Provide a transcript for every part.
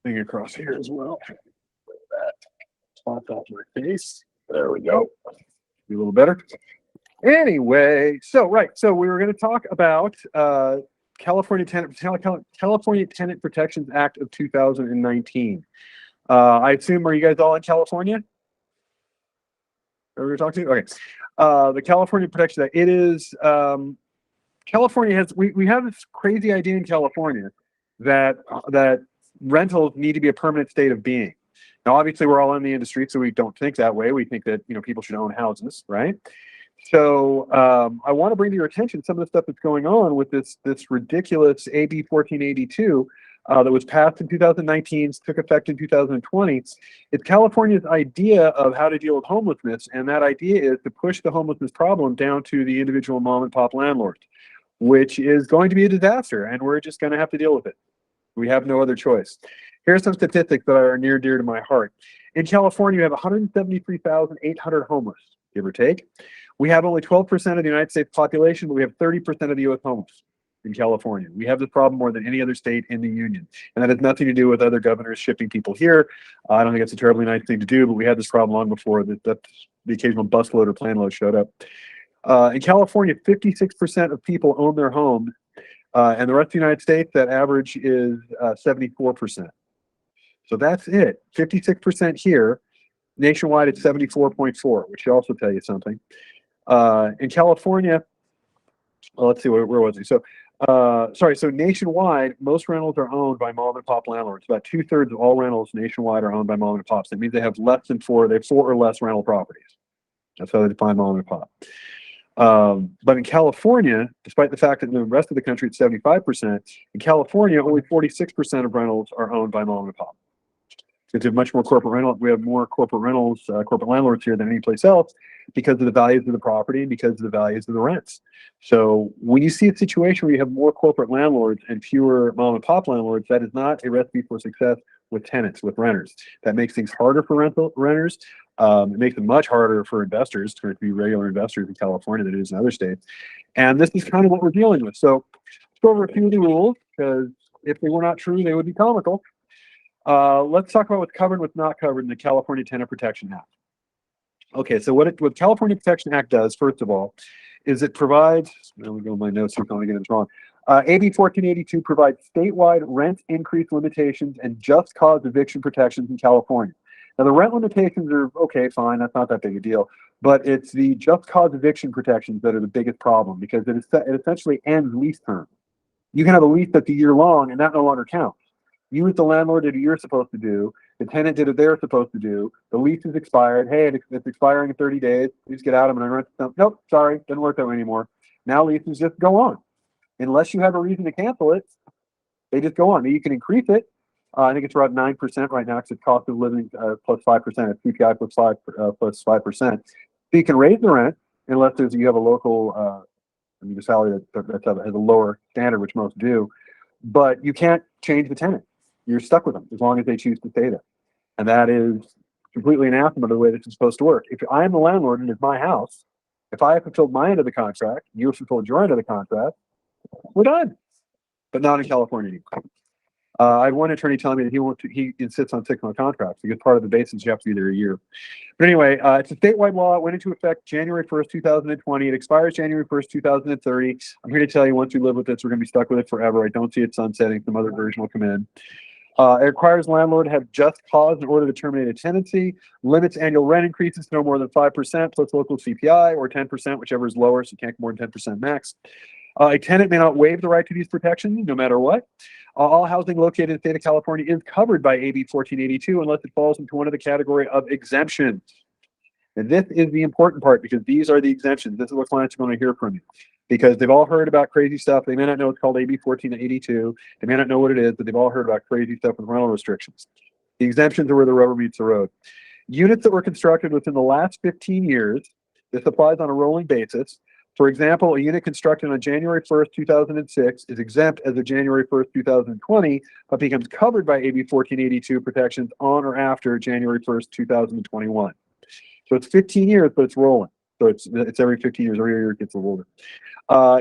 Thing across here as well. That spot off my face. There we go. Be a little better. Anyway, so we were going to talk about California Tenant Protections Act of 2019. I assume, are you guys all in California? Are we talking to? Okay. The California Protection Act. It is California has we have this crazy idea in California that rentals need to be a permanent state of being. Now, obviously, we're all in the industry, so we don't think that way. We think that people should own houses, right? So I want to bring to your attention some of the stuff that's going on with this ridiculous AB 1482 that was passed in 2019, took effect in 2020. It's California's idea of how to deal with homelessness, and that idea is to push the homelessness problem down to the individual mom and pop landlords, which is going to be a disaster, and we're just going to have to deal with it. We have no other choice. Here's some statistics that are near dear to my heart. In California, we have 173,800 homeless, give or take. We have only 12% of the United States population, but we have 30% of the U.S. homeless in California. We have this problem more than any other state in the union. And that has nothing to do with other governors shipping people here. I don't think it's a terribly nice thing to do, but we had this problem long before that the occasional busload or plan load showed up. In California, 56% of people own their homes. And the rest of the United States, that average is 74%. So that's it. 56% here. Nationwide, it's 74.4, which should also tell you something. In California, well, let's see, where was he? So, so nationwide, most rentals are owned by mom and pop landlords. About 2/3 of all rentals nationwide are owned by mom and pops. That means they have less than four. They have 4 or less rental properties. That's how they define mom and pop. But in California, despite the fact that in the rest of the country it's 75%, in California only 46% of rentals are owned by mom and pop. Because we have much more corporate rental, we have more corporate rentals, corporate landlords here than any place else, because of the values of the property and because of the values of the rents. So when you see a situation where you have more corporate landlords and fewer mom and pop landlords, that is not a recipe for success with tenants, with renters. That makes things harder for renters. It makes it much harder for investors to be regular investors in California than it is in other states. And this is kind of what we're dealing with. So let's go over a few of the rules, because if they were not true, they would be comical. Let's talk about what's covered and what's not covered in the California Tenant Protection Act. Okay, so what California Protection Act does, first of all, is it provides, let me go to my notes here, I'm get it wrong. AB 1482 provides statewide rent increase limitations and just cause eviction protections in California. Now, the rent limitations are okay, fine, that's not that big a deal, but it's the just cause eviction protections that are the biggest problem, because it essentially ends lease terms. You can have a lease that's a year long, and that no longer counts. You as the landlord did what you're supposed to do. The tenant did what they're supposed to do. The lease is expired. Hey, it's expiring in 30 days. Please get out of it and rent something. Nope, sorry, doesn't work that way anymore. Now leases just go on. Unless you have a reason to cancel it, they just go on. You can increase it. I think it's around 9% right now, because it's cost of living plus 5%. It's CPI plus 5%. So you can raise the rent unless you have a local municipality that has a lower standard, which most do. But you can't change the tenant. You're stuck with them as long as they choose to stay there. And that is completely anathema to the way this is supposed to work. If I am the landlord and it's my house, if I have fulfilled my end of the contract, you have fulfilled your end of the contract, we're done. But not in California anymore. I had one attorney telling me that he insists on 6-month contracts, because part of the basis you have to be there a year. But anyway, it's a statewide law. It went into effect January 1st, 2020. It expires January 1st, 2030. I'm here to tell you, once we live with this, we're going to be stuck with it forever. I don't see it sunsetting. Some other version will come in. It requires the landlord to have just cause in order to terminate a tenancy, limits annual rent increases to no more than 5% plus local CPI, or 10%, whichever is lower, so you can't go more than 10% max. A tenant may not waive the right to these protections, no matter what. All housing located in the state of California is covered by AB 1482 unless it falls into one of the category of exemptions. And this is the important part, because these are the exemptions. This is what clients are going to hear from you, because they've all heard about crazy stuff. They may not know it's called AB 1482. They may not know what it is, but they've all heard about crazy stuff with rental restrictions. The exemptions are where the rubber meets the road. Units that were constructed within the last 15 years, this applies on a rolling basis. For example, a unit constructed on January 1st, 2006 is exempt as of January 1st, 2020, but becomes covered by AB 1482 protections on or after January 1st, 2021. So it's 15 years, but it's rolling. So it's every 15 years, every year it gets a little bit.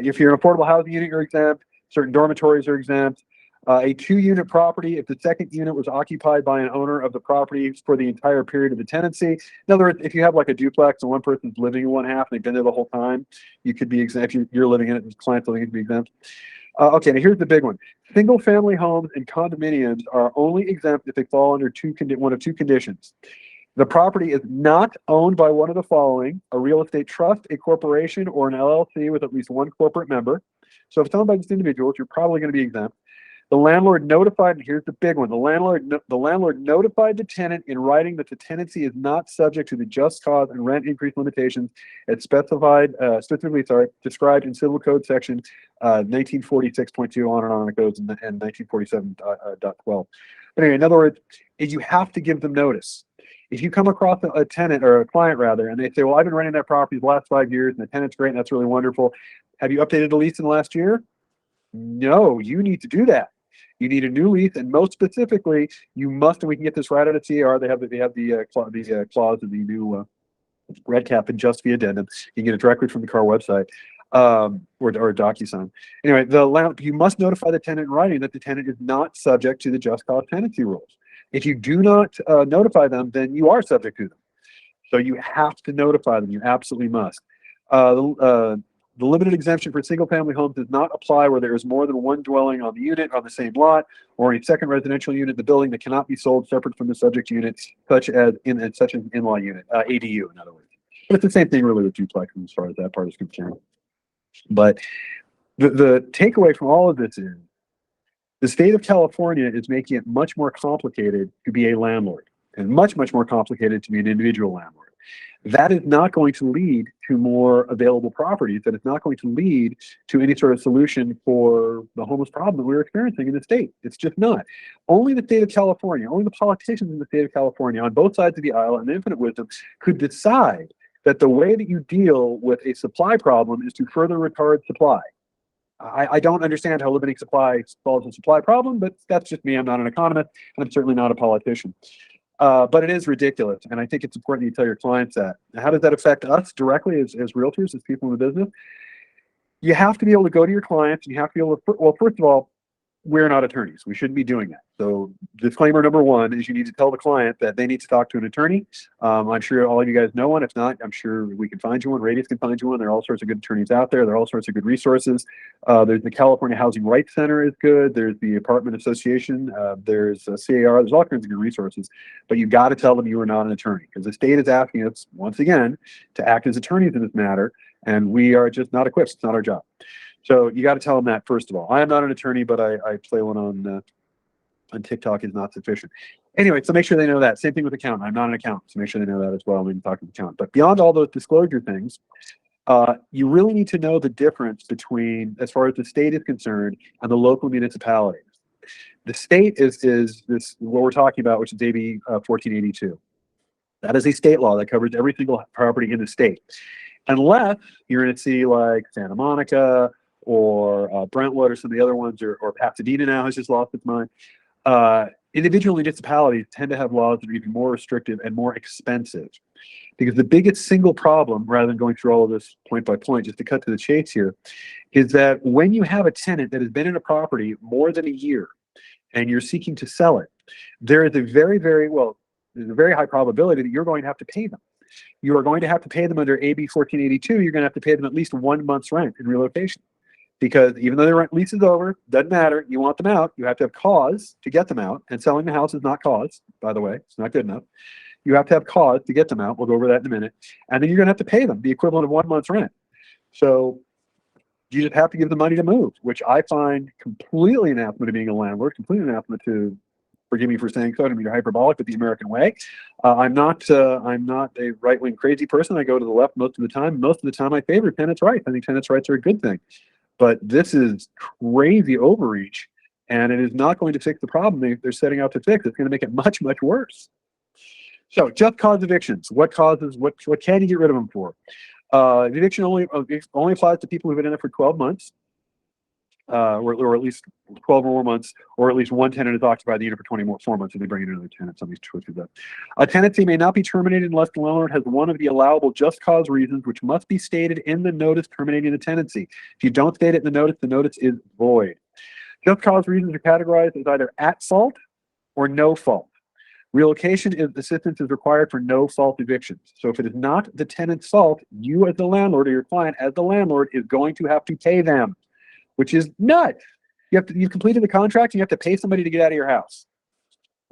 If you're an affordable housing unit, you're exempt. Certain dormitories are exempt. A 2-unit property if the second unit was occupied by an owner of the property for the entire period of the tenancy. In other words, if you have like a duplex and one person's living in one half and they've been there the whole time, you could be exempt. If you're living in it and the client's living in it, you could be exempt. Okay, now here's the big one. Single-family homes and condominiums are only exempt if they fall under one of two conditions. The property is not owned by one of the following: a real estate trust, a corporation, or an LLC with at least one corporate member. So if it's owned by just individuals, you're probably going to be exempt. The landlord notified, and here's the big one, the landlord notified the tenant in writing that the tenancy is not subject to the just cause and rent increase limitations as specifically described in Civil Code section 1946.2, on it goes, and 1947.12. But anyway, in other words, is you have to give them notice. If you come across a tenant or a client rather, and they say, well, I've been renting that property the last 5 years and the tenant's great and that's really wonderful. Have you updated the lease in the last year? No, you need to do that. You need a new lease, and most specifically, you must. And we can get this right out of CAR. They have the clause of the new red cap and just via addendum. You can get it directly from the CAR website, or a DocuSign. Anyway, you must notify the tenant in writing that the tenant is not subject to the just cause tenancy rules. If you do not notify them, then you are subject to them. So you have to notify them. You absolutely must. The limited exemption for single-family homes does not apply where there is more than one dwelling on the unit on the same lot, or a second residential unit in the building that cannot be sold separate from the subject unit, such as an in-law unit, ADU, in other words. But it's the same thing really with duplexes as far as that part is concerned. But the takeaway from all of this is the state of California is making it much more complicated to be a landlord, and much, much more complicated to be an individual landlord. That is not going to lead to more available properties. That is not going to lead to any sort of solution for the homeless problem that we're experiencing in the state. It's just not. Only the state of California, only the politicians in the state of California on both sides of the aisle and infinite wisdom could decide that the way that you deal with a supply problem is to further retard supply. I don't understand how limiting supply solves a supply problem, but that's just me. I'm not an economist, and I'm certainly not a politician. But it is ridiculous, and I think it's important you tell your clients that. Now, how does that affect us directly as realtors, as people in the business? You have to be able to go to your clients, and you have to be able to, well, first of all, we're not attorneys. We shouldn't be doing that. So disclaimer number one is you need to tell the client that they need to talk to an attorney. I'm sure all of you guys know one. If not, I'm sure we can find you one. Radius can find you one. There are all sorts of good attorneys out there. There are all sorts of good resources. There's the California Housing Rights Center is good. There's the Apartment Association. There's CAR. There's all kinds of good resources. But you got to tell them you are not an attorney, because the state is asking us, once again, to act as attorneys in this matter, and we are just not equipped. It's not our job. So you got to tell them that, first of all. I am not an attorney, but I play one on TikTok is not sufficient. Anyway, so make sure they know that. Same thing with accountant. I'm not an accountant, so make sure they know that as well when you talk to the accountant. But beyond all those disclosure things, you really need to know the difference between, as far as the state is concerned, and the local municipalities. The state is this what we're talking about, which is AB 1482. That is a state law that covers every single property in the state, unless you're in a city like Santa Monica or Brentwood or some of the other ones, or Pasadena now has just lost its mind. Individual municipalities tend to have laws that are even more restrictive and more expensive, because the biggest single problem, rather than going through all of this point by point, just to cut to the chase here, is that when you have a tenant that has been in a property more than a year and you're seeking to sell it, there is a there's a very high probability that you're going to have to pay them. You are going to have to pay them under AB 1482. You're going to have to pay them at least 1 month's rent in relocation, because even though their rent lease is over, doesn't matter. You want them out. You have to have cause to get them out, and selling the house is not cause, by the way. It's not good enough. You have to have cause to get them out. We'll go over that in a minute. And then you're going to have to pay them the equivalent of 1 month's rent. So you just have to give them money to move, which I find completely anathema to being a landlord, completely anathema to, forgive me for saying so, I don't mean hyperbolic, but the American way. I'm not a right-wing crazy person. I go to the left most of the time. Most of the time I favor tenants' rights. I think tenants' rights are a good thing. But this is crazy overreach, and it is not going to fix the problem they're setting out to fix. It's going to make it much, much worse. So just cause evictions. What can you get rid of them for? The eviction only applies to people who've been in it for 12 months. Or at least 12 or more months, or at least one tenant has occupied the unit for 24 months, and they bring in another tenant. Some of these choices that a tenancy may not be terminated unless the landlord has one of the allowable just cause reasons, which must be stated in the notice terminating the tenancy. If you don't state it in the notice is void. Just cause reasons are categorized as either at fault or no fault. Relocation assistance is required for no fault evictions. So if it is not the tenant's fault, you as the landlord or your client as the landlord is going to have to pay them, which is nuts. You've completed the contract and you have to pay somebody to get out of your house.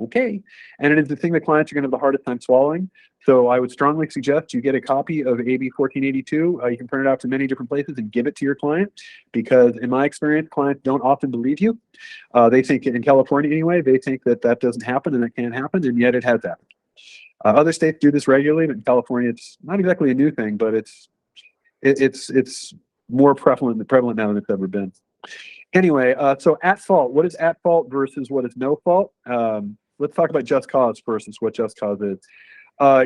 Okay. And it is the thing that clients are going to have the hardest time swallowing. So I would strongly suggest you get a copy of AB 1482. You can print it out to many different places and give it to your client, because in my experience, clients don't often believe you. They think, in California anyway, they think that that doesn't happen and it can't happen, and yet it has happened. Other states do this regularly, but in California, it's not exactly a new thing, but it's more prevalent now than it's ever been. Anyway, so at fault, what is at fault versus what is no fault? Let's talk about just cause versus what just cause is.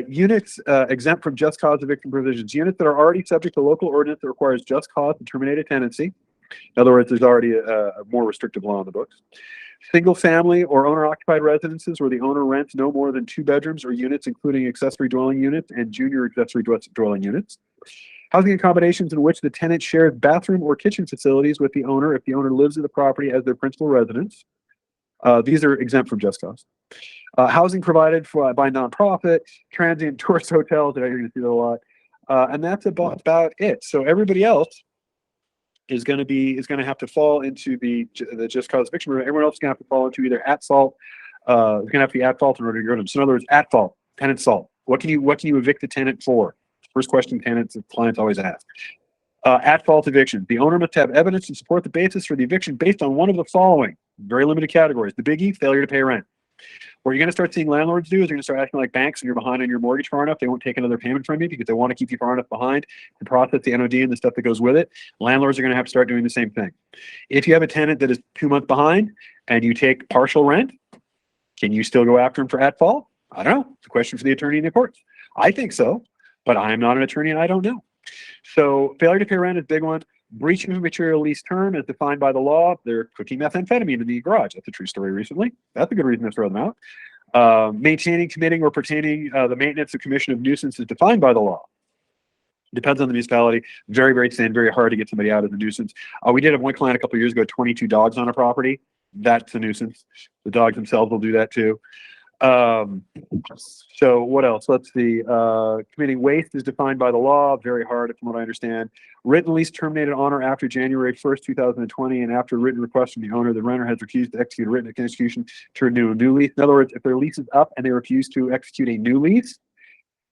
Units exempt from just cause eviction provisions. Units that are already subject to local ordinance that requires just cause to terminate a tenancy. In other words, there's already a more restrictive law in the books. Single family or owner occupied residences where the owner rents no more than 2 bedrooms or units, including accessory dwelling units and junior accessory dwelling units. Housing accommodations in which the tenant shares bathroom or kitchen facilities with the owner if the owner lives in the property as their principal residence. These are exempt from just cause. Housing provided by nonprofit, transient tourist hotels. You're going to see that a lot, and that's about it. So everybody else is going to have to fall into the just cause eviction. Everyone else is going to have to fall into either at fault. It's going to have to be at fault in order to get them. So in other words, at fault, tenant's fault. What can you evict the tenant for? First question clients always ask. At fault eviction. The owner must have evidence to support the basis for the eviction based on one of the following very limited categories. The biggie, failure to pay rent. What you're going to start seeing landlords do is they're going to start acting like banks. When you're behind on your mortgage far enough, they won't take another payment from you because they want to keep you far enough behind to process the NOD and the stuff that goes with it. Landlords are going to have to start doing the same thing. If you have a tenant that is 2 months behind and you take partial rent, can you still go after him for at fault? I don't know. It's a question for the attorney in the courts. I think so, but I'm not an attorney and I don't know. So failure to pay rent is a big one. Breaching of a material lease term as defined by the law. They're cooking methamphetamine in the garage. That's a true story recently. That's a good reason to throw them out. Maintaining, committing, or pertaining the maintenance or commission of nuisance is defined by the law. Depends on the municipality. Very, very thin, very hard to get somebody out of the nuisance. We did have one client a couple of years ago, 22 dogs on a property. That's a nuisance. The dogs themselves will do that too. So what else? Let's see. Committing waste is defined by the law. Very hard, from what I understand. Written lease terminated on or after January 1st, 2020, and after written request from the owner, the renter has refused to execute a written execution to renew a new lease. In other words, if their lease is up and they refuse to execute a new lease,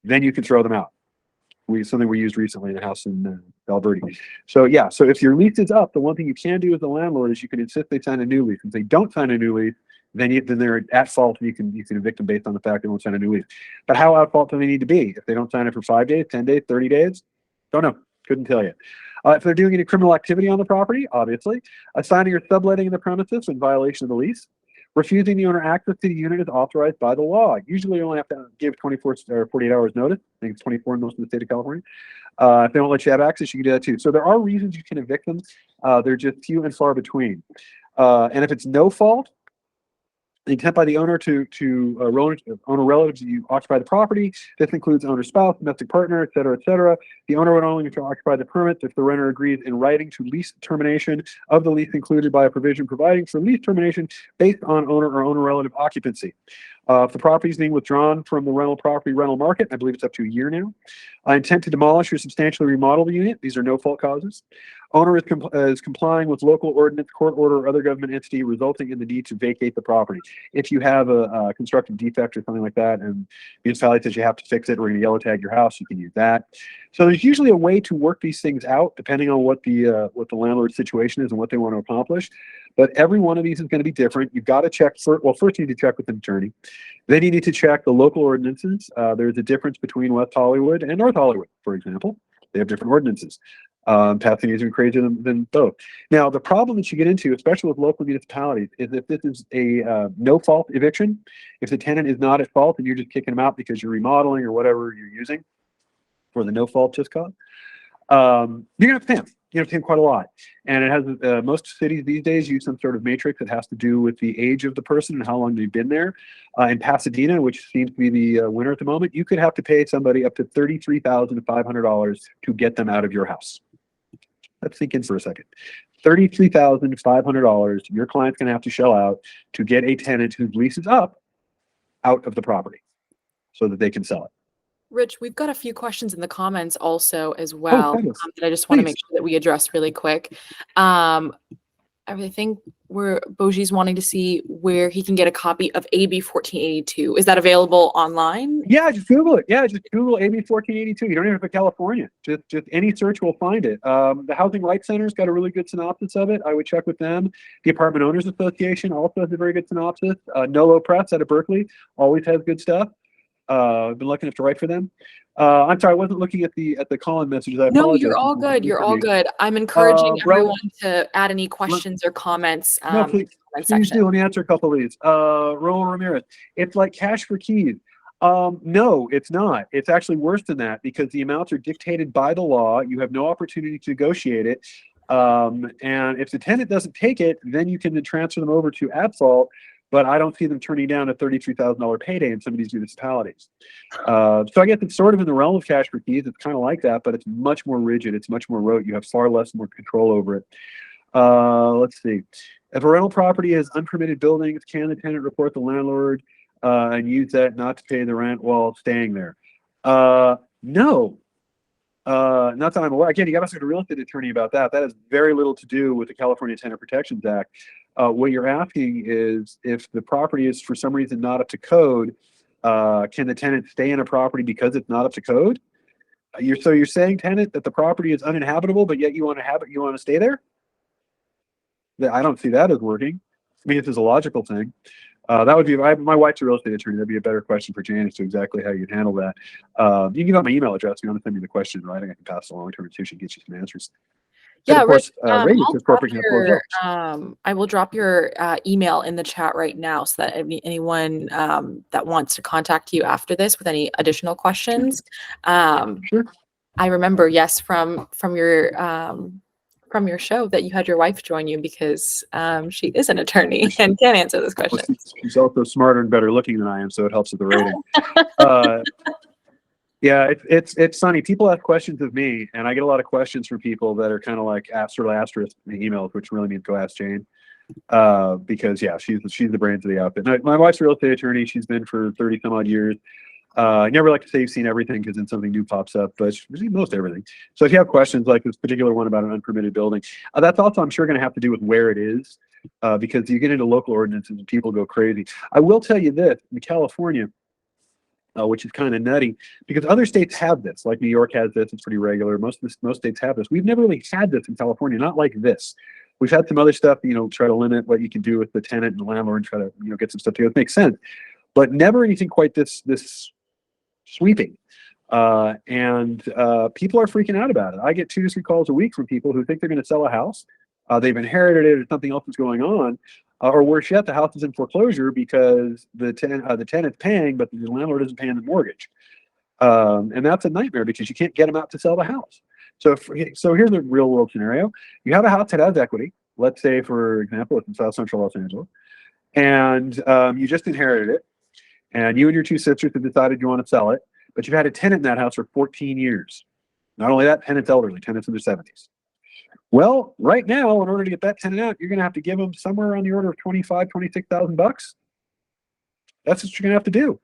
then you can throw them out. Something we used recently in a house in Alberta. So yeah, so if your lease is up, the one thing you can do as the landlord is you can insist they sign a new lease. If they don't sign a new lease, then they're at fault. You can evict them based on the fact they won't sign a new lease. But how at fault do they need to be? If they don't sign it for 5 days, 10 days, 30 days? Don't know. Couldn't tell you. If they're doing any criminal activity on the property, obviously. Assigning or subletting the premises in violation of the lease. Refusing the owner access to the unit is authorized by the law. Usually you only have to give 24 or 48 hours notice. I think it's 24 in most of the state of California. If they don't let you have access, you can do that too. So there are reasons you can evict them. They're just few and far between. And if it's no fault, the intent by the owner to owner relatives you occupy the property. This includes owner spouse, domestic partner, et cetera, et cetera. The owner would only occupy the permit if the renter agrees in writing to lease termination of the lease included by a provision providing for lease termination based on owner or owner relative occupancy. If the property is being withdrawn from the rental market, I believe it's up to a year now. Intent to demolish or substantially remodel the unit. These are no fault causes. Owner is complying with local ordinance, court order, or other government entity resulting in the need to vacate the property. If you have a constructive defect or something like that, and the municipality says you have to fix it, we're going to yellow tag your house, you can use that. So there's usually a way to work these things out depending on what the landlord's situation is and what they want to accomplish. But every one of these is going to be different. You've got to check first you need to check with an attorney. Then you need to check the local ordinances. There's a difference between West Hollywood and North Hollywood, for example. They have different ordinances. Pasadena is even crazier than both. Now, the problem that you get into, especially with local municipalities, is if this is a no-fault eviction, if the tenant is not at fault and you're just kicking them out because you're remodeling or whatever you're using for the no-fault just cause, you're going to have to pay them. You have to pay them quite a lot. And it has most cities these days use some sort of matrix that has to do with the age of the person and how long they've been there. In Pasadena, which seems to be the winner at the moment, you could have to pay somebody up to $33,500 to get them out of your house. Let's think in for a second. $33,500 your client's going to have to shell out to get a tenant whose lease is up out of the property so that they can sell it. Rich, we've got a few questions in the comments also as Oh, well, fabulous. that I just want to Please. make sure that we address really quick. I think Boji's wanting to see where he can get a copy of AB 1482. Is that available online? Yeah, just Google it. Yeah, just Google AB 1482. You don't even have to put California. Just any search will find it. The Housing Rights Center's got a really good synopsis of it. I would check with them. The Apartment Owners Association also has a very good synopsis. Nolo Press out of Berkeley always has good stuff. I've been lucky enough to write for them. I'm sorry, I wasn't looking at the call-in messages. I No, apologize. you're all good. You're all good. I'm encouraging everyone to add any questions or comments. No, please do. Let me answer a couple of these. Raul Ramirez, it's like cash for keys. No, it's not. It's actually worse than that because the amounts are dictated by the law. You have no opportunity to negotiate it. And if the tenant doesn't take it, then you can transfer them over to asphalt. But I don't see them turning down a $33,000 payday in some of these municipalities. So I guess it's sort of in the realm of cash for keys. It's kind of like that, but it's much more rigid. It's much more rote. You have far less more control over it. Let's see. If a rental property has unpermitted buildings, can the tenant report the landlord and use that not to pay the rent while staying there? No. Not that I'm aware. Again, you got to ask a real estate attorney about that. That has very little to do with the California Tenant Protections Act. What you're asking is if the property is for some reason not up to code, can the tenant stay in a property because it's not up to code? So you're saying, tenant, that the property is uninhabitable, but yet you want to stay there? I don't see that as working. I mean, this is a logical thing. That would be, my wife's a real estate attorney. That'd be a better question for Janice to exactly how you'd handle that. You can give out my email address. If you want to send me the question in writing, I can pass it along to her and see if she can get you some answers. Yeah, of course, Rich, I will drop your email in the chat right now so that anyone that wants to contact you after this with any additional questions. Sure. I remember, yes, from your show that you had your wife join you because she is an attorney and can answer this question. Well, she's also smarter and better looking than I am, so it helps with the rating. Yeah, it's funny. People ask questions of me, and I get a lot of questions from people that are kind of like sort of asterisk emails, which really means go ask Jane. Because yeah, she's the brains of the outfit. My wife's a real estate attorney. She's been for 30 some odd years. I never like to say you've seen everything because then something new pops up, but she's seen most everything. So if you have questions like this particular one about an unpermitted building, that's also, I'm sure, going to have to do with where it is, because you get into local ordinances and people go crazy. I will tell you this, in California, which is kind of nutty, because other states have this, like New York has this, it's pretty regular. Most states have this. We've never really had this in California, not like this. We've had some other stuff, try to limit what you can do with the tenant and the landlord and try to, get some stuff together. It makes sense, but never anything quite this sweeping. And people are freaking out about it. I get 2 to 3 calls a week from people who think they're going to sell a house. They've inherited it or something else is going on. Or worse yet, the house is in foreclosure because the tenant's paying, but the landlord isn't paying the mortgage. And that's a nightmare because you can't get them out to sell the house. So here's a real world scenario. You have a house that has equity. Let's say, for example, it's in South Central Los Angeles. And you just inherited it. And you and your 2 sisters have decided you want to sell it. But you've had a tenant in that house for 14 years. Not only that, tenant's elderly, tenant's in their 70s. Well, right now, in order to get that tenant out, you're going to have to give them somewhere around the order of $25,000, $26,000. That's what you're going to have to do.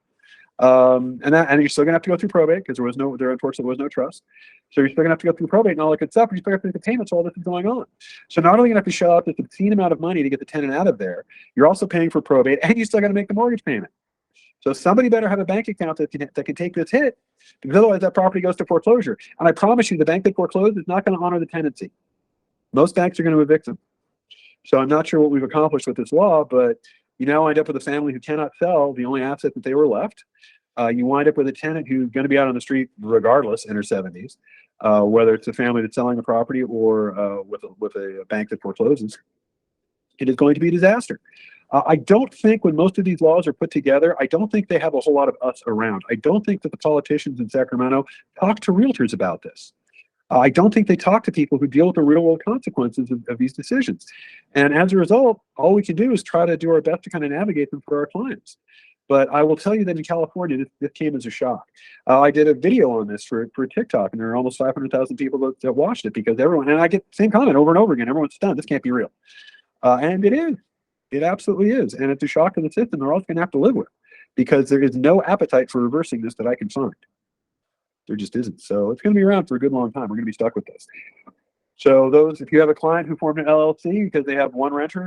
And you're still going to have to go through probate because there unfortunately was no trust. So you're still going to have to go through probate and all that good stuff. And you still have to make the payments while this is going on. So not only going to have to shell out this obscene amount of money to get the tenant out of there, you're also paying for probate and you still got to make the mortgage payment. So somebody better have a bank account that can take this hit, because otherwise that property goes to foreclosure. And I promise you, the bank that foreclosed is not going to honor the tenancy. Most banks are going to evict them. So I'm not sure what we've accomplished with this law, but you now wind up with a family who cannot sell the only asset that they were left. You wind up with a tenant who's going to be out on the street regardless in her 70s, whether it's a family that's selling the property or with a bank that forecloses. It is going to be a disaster. I don't think when most of these laws are put together, I don't think they have a whole lot of us around. I don't think that the politicians in Sacramento talk to realtors about this. I don't think they talk to people who deal with the real world consequences of these decisions. And as a result, all we can do is try to do our best to kind of navigate them for our clients. But I will tell you that in California, this came as a shock. I did a video on this for TikTok, and there are almost 500,000 people that watched it, because everyone, and I get the same comment over and over again. Everyone's stunned. This can't be real. And it is. It absolutely is. And it's a shock to the system they're also going to have to live with, because there is no appetite for reversing this that I can find. There just isn't. So it's going to be around for a good long time. We're going to be stuck with this. So if you have a client who formed an LLC because they have one rental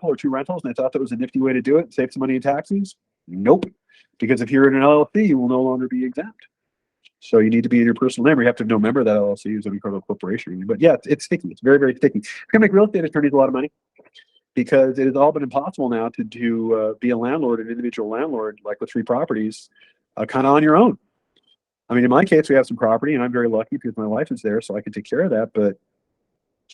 or two rentals, and they thought that was a nifty way to do it and save some money in taxes, nope. Because if you're in an LLC, you will no longer be exempt. So you need to be in your personal name, or you have to be no member of that LLC as any kind of corporation. But yeah, it's sticky. It's very, very sticky. It's going to make real estate attorneys a lot of money, because it has all been impossible now to be a landlord, an individual landlord, like with 3 properties, kind of on your own. I mean, in my case, we have some property, and I'm very lucky because my wife is there, so I can take care of that. But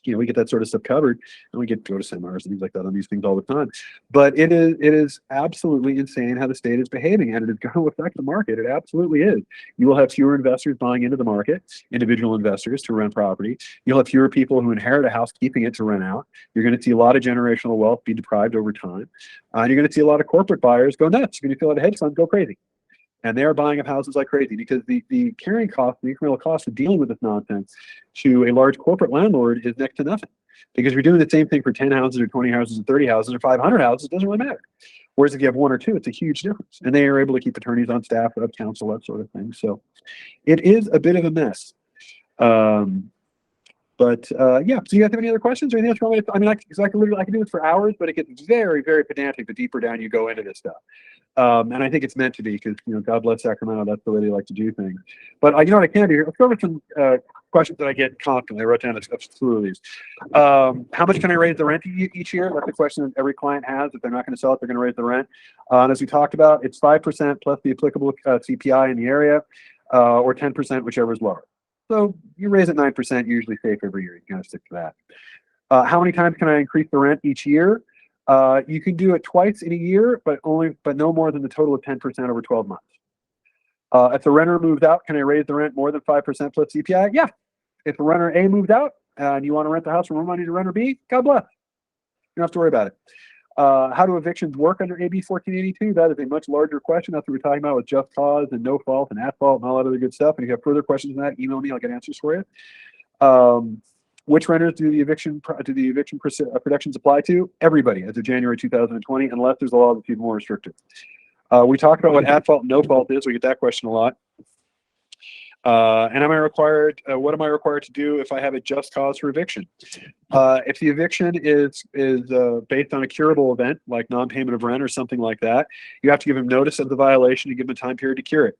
we get that sort of stuff covered, and we get to go to seminars and things like that on these things all the time. But it is absolutely insane how the state is behaving, and it is going to affect the market. It absolutely is. You will have fewer investors buying into the market, individual investors to rent property. You'll have fewer people who inherit a house keeping it to rent out. You're going to see a lot of generational wealth be deprived over time. And you're going to see a lot of corporate buyers go nuts. You're going to see a lot of hedge funds go crazy. And they are buying up houses like crazy, because the carrying cost, the incremental cost of dealing with this nonsense to a large corporate landlord is next to nothing. Because you're doing the same thing for 10 houses or 20 houses or 30 houses or 500 houses, it doesn't really matter. Whereas if you have 1 or 2, it's a huge difference. And they are able to keep attorneys on staff, counsel, that sort of thing. So it is a bit of a mess. Yeah, so you guys have any other questions or anything else you want me to, I mean, I can do this for hours, but it gets very, very pedantic the deeper down you go into this stuff. And I think it's meant to be, because God bless Sacramento, that's the way they like to do things. But you know what I can do here? Let's go over some questions that I get constantly. I wrote down a slew of these. How much can I raise the rent each year? That's a question that every client has. If they're not going to sell it, they're going to raise the rent. And as we talked about, it's 5% plus the applicable CPI in the area, or 10%, whichever is lower. So you raise it 9%, you're usually safe every year. You kind of stick to that. How many times can I increase the rent each year? You can do it twice in a year, but no more than the total of 10% over 12 months. If the renter moves out, can I raise the rent more than 5% plus CPI? Yeah. If the renter A moved out and you want to rent the house for more money to renter B, God bless. You don't have to worry about it. How do evictions work under AB 1482? That is a much larger question. That's what we're talking about with just cause and no fault and at fault and all that other good stuff. And if you have further questions on that, email me. I'll get answers for you. Which renters do the eviction protections apply to? Everybody as of January 2020, unless there's a law that's even more restrictive. We talked about what at fault and no fault is. We get that question a lot. And what am I required to do if I have a just cause for eviction? If the eviction is based on a curable event, like non-payment of rent or something like that, you have to give him notice of the violation and give him a time period to cure it.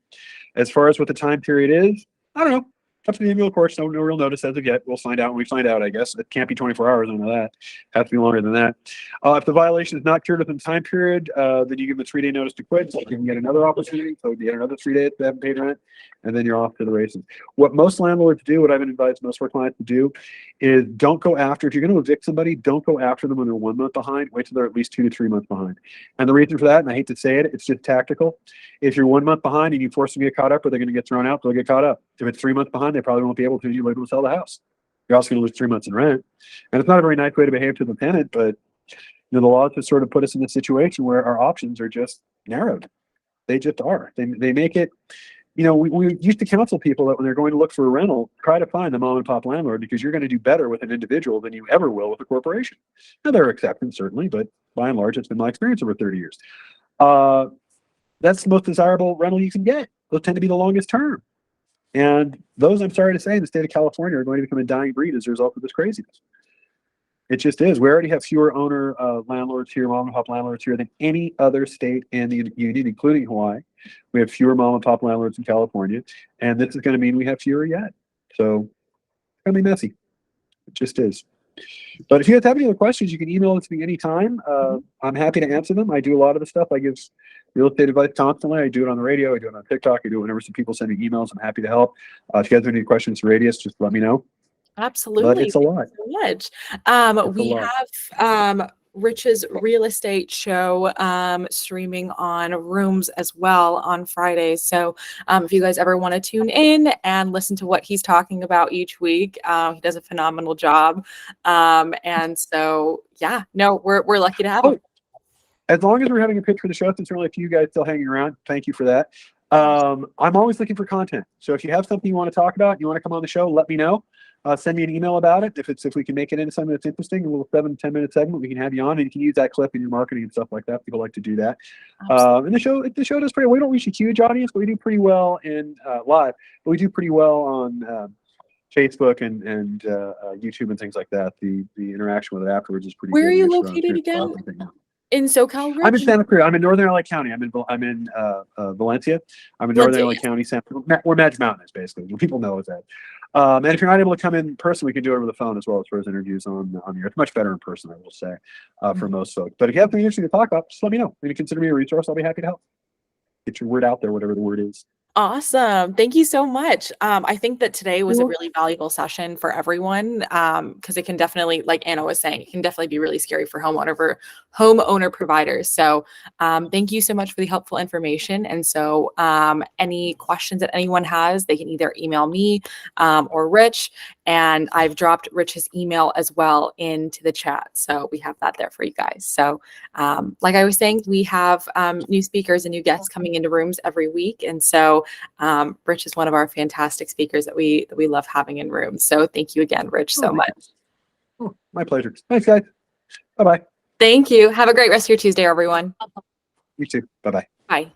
As far as what the time period is, I don't know. Up to the appeal courts, no real notice as of yet. We'll find out when we find out, I guess. It can't be 24 hours, I know that. Has to be longer than that. If the violation is not cured within the time period, then you give them a 3-day notice to quit, so you can get another opportunity. So you get another 3 days to haven't paid rent, and then you're off to the races. What most landlords do, what I've been advised most of our clients to do, is don't go after, if you're going to evict somebody, don't go after them when they're 1 month behind. Wait till they're at least 2 to 3 months behind. And the reason for that, and I hate to say it, it's just tactical. If you're 1 month behind and you force them to get caught up, or they're going to get thrown out, they'll get caught up. If it's 3 months behind, they probably won't be able to. You're able to sell the house. You're also going to lose 3 months in rent. And it's not a very nice way to behave to the tenant, but the laws just sort of put us in a situation where our options are just narrowed. They just are. They make it, we used to counsel people that when they're going to look for a rental, try to find the mom and pop landlord, because you're going to do better with an individual than you ever will with a corporation. Now, there are exceptions, certainly, but by and large, it's been my experience over 30 years. That's the most desirable rental you can get. Those tend to be the longest term. And those, I'm sorry to say, in the state of California are going to become a dying breed as a result of this craziness. It just is. We already have fewer owner landlords here, mom and pop landlords here, than any other state in the union, including Hawaii. We have fewer mom and pop landlords in California, and this is going to mean we have fewer yet. So it's going to be messy. It just is. But if you guys have any other questions, you can email them to me anytime. I'm happy to answer them. I do a lot of the stuff. I give real estate advice constantly. I do it on the radio. I do it on TikTok. I do it whenever some people send me emails. I'm happy to help. If you guys have any questions for Radius, just let me know. Absolutely. But it's a lot. Thank you so much. We have Rich's real estate show streaming on Rooms as well on Fridays. So if you guys ever want to tune in and listen to what he's talking about each week, he does a phenomenal job. And so, yeah, no, we're lucky to have him. as long as we're having a pitch for the show, since there are only a few guys still hanging around, thank you for that. I'm always looking for content. So if you have something you want to talk about, you want to come on the show, let me know. Send me an email about it. If we can make it into something that's interesting, a little 7 to 10 minute segment, we can have you on, and you can use that clip in your marketing and stuff like that. People like to do that. And the show does pretty well. We don't reach a huge audience, but we do pretty well in live. But we do pretty well on Facebook and YouTube and things like that. The interaction with it afterwards is pretty good. Where are you located again? In SoCal, Rich? I'm in Santa Cruz. I'm in Northern LA County. I'm in Valencia. I'm in Northern LA County, where Magic Mountain is, basically. People know it's that. And if you're not able to come in person, we can do it over the phone as well as far as interviews on the air. It's much better in person, I will say, for most folks. But if you have something interesting to talk about, just let me know. Maybe consider me a resource. I'll be happy to help. Get your word out there, whatever the word is. Awesome. Thank you so much. I think that today was a really valuable session for everyone, because it can definitely, like Anna was saying, it can definitely be really scary for homeowner providers. So thank you so much for the helpful information. And so any questions that anyone has, they can either email me or Rich. And I've dropped Rich's email as well into the chat. So we have that there for you guys. So like I was saying, we have new speakers and new guests coming into rooms every week. And so Rich is one of our fantastic speakers that we love having in rooms. So thank you again, Rich, so much. Oh, my pleasure. Thanks, guys. Bye-bye. Thank you. Have a great rest of your Tuesday, everyone. You too. Bye-bye. Bye.